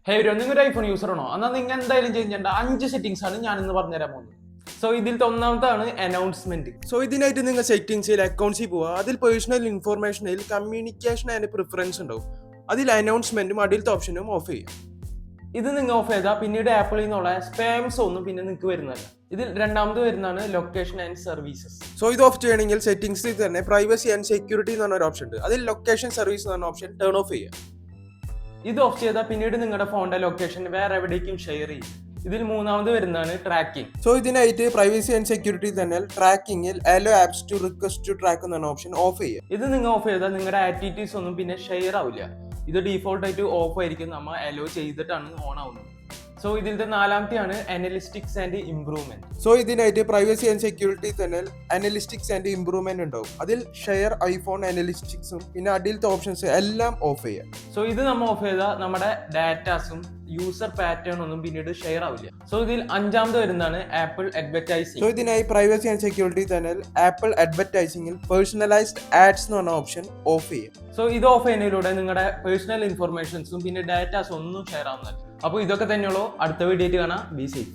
ഹേ ഒരു iPhone user ആണോ എന്നാൽ നിങ്ങൾ എന്തായാലും ചെയ്യേണ്ട 5 സെറ്റിംഗ്സ് ആണ് ഞാൻ ഇന്ന് പറഞ്ഞുതരാൻ പോകുന്നത്. സോ ഇതിലത്തെ ഒന്നാമത്താണ് അനൗൺസ്മെന്റ്. സോ ഇതിനായിട്ട് നിങ്ങൾ സെറ്റിംഗ്സിൽ അക്കൗണ്ട്സിൽ പോവുക. അതിൽ പേഴ്സണൽ ഇൻഫോർമേഷനിൽ കമ്മ്യൂണിക്കേഷൻ ആൻഡ് പ്രിഫറൻസ് ഉണ്ടാവും. അതിൽ അനൗൺസ്മെന്റും അടിയിലത്തെ ഓപ്ഷനും ഓഫ് ചെയ്യുക. ഇത് നിങ്ങൾ ഓഫ് ചെയ്താൽ പിന്നീട് ആപ്പിളിൽ നിന്നുള്ള സ്പാംസ് ഒന്നും പിന്നെ നിങ്ങൾക്ക് വരുന്നതല്ല. ഇതിൽ രണ്ടാമത് വരുന്നതാണ് ലൊക്കേഷൻ ആൻഡ് സർവീസസ്. സോ ഇത് ഓഫ് ചെയ്യണമെങ്കിൽ സെറ്റിംഗ്സിൽ തന്നെ പ്രൈവസി ആൻഡ് സെക്യൂരിറ്റി എന്ന് പറഞ്ഞ ഒരു ഓപ്ഷൻ ഉണ്ട്. അതിൽ ലൊക്കേഷൻ സർവീസ് എന്ന് പറഞ്ഞ ഓപ്ഷൻ ടേൺ ഓഫ് ചെയ്യുക. ഇത് ഓഫ് ചെയ്താൽ പിന്നീട് നിങ്ങളുടെ ഫോണിന്റെ ലൊക്കേഷൻ വേറെ എവിടേക്കും ഷെയർ ചെയ്യും. ഇതിൽ മൂന്നാമത് വരുന്നതാണ് ട്രാക്കിംഗ്. സോ ഇതിനായിട്ട് പ്രൈവസി ആൻഡ് സെക്യൂരിറ്റി തന്നെ ട്രാക്കിംഗിൽ allow apps to request to track എന്ന ഓപ്ഷൻ ഓഫ് ചെയ്യുക. ഇത് നിങ്ങൾ ഓഫ് ചെയ്താൽ നിങ്ങളുടെ ആക്ടിവിറ്റീസ് ഒന്നും പിന്നെ ഷെയർ ആവില്ല. ഇത് ഡീഫോൾട്ട് ആയിട്ട് ഓഫ് ആയിരിക്കും, നമ്മൾ അലോ ചെയ്തിട്ടാണ് ഓൺ ആവുന്നത്. സോ ഇതിന്റെ നാലാമത്തെയാണ് അനലിസ്റ്റിക്സ് ആൻഡ് ഇംപ്രൂവ്മെന്റ്. സോ ഇതിനായിട്ട് പ്രൈവസി ആൻഡ് സെക്യൂരിറ്റി തന്നെ അനലിസ്റ്റിക്സ് ആൻഡ് ഇംപ്രൂവ്മെന്റ് ഉണ്ടാവും. അതിൽ ഷെയർ ഐഫോൺ അനലിസ്റ്റിക്സും പിന്നെ അടിയിലത്തെ ഓപ്ഷൻസ് എല്ലാം ഓഫ് ചെയ്യാം. സോ ഇത് നമ്മൾ ഓഫ് ചെയ്താൽ നമ്മുടെ ഡാറ്റാസും യൂസർ പാറ്റേൺ ഒന്നും പിന്നീട് ഷെയർ ആവില്ല. സോ ഇതിൽ അഞ്ചാമത് വരുന്നതാണ് ആപ്പിൾ അഡ്വർടൈസിംഗ്. സോ ഇതിനായി പ്രൈവസി ആൻഡ് സെക്യൂരിറ്റി തന്നെ ആപ്പിൾ അഡ്വർടൈസിംഗിൽ പേഴ്സണലൈസ്ഡ് ആഡ്സ് എന്ന് പറഞ്ഞ ഓപ്ഷൻ ഓഫ് ചെയ്യാം. സോ ഇത് ഓഫ് ചെയ്യുന്നതിലൂടെ നിങ്ങളുടെ പേഴ്സണൽ ഇൻഫോർമേഷൻസും പിന്നെ ഡാറ്റാസും ഒന്നും ഷെയർ ആവുന്നില്ല. അപ്പോൾ ഇതൊക്കെ തന്നെയുള്ളൂ. അടുത്ത വീഡിയോ ആയിട്ട് കാണാം. Be safe.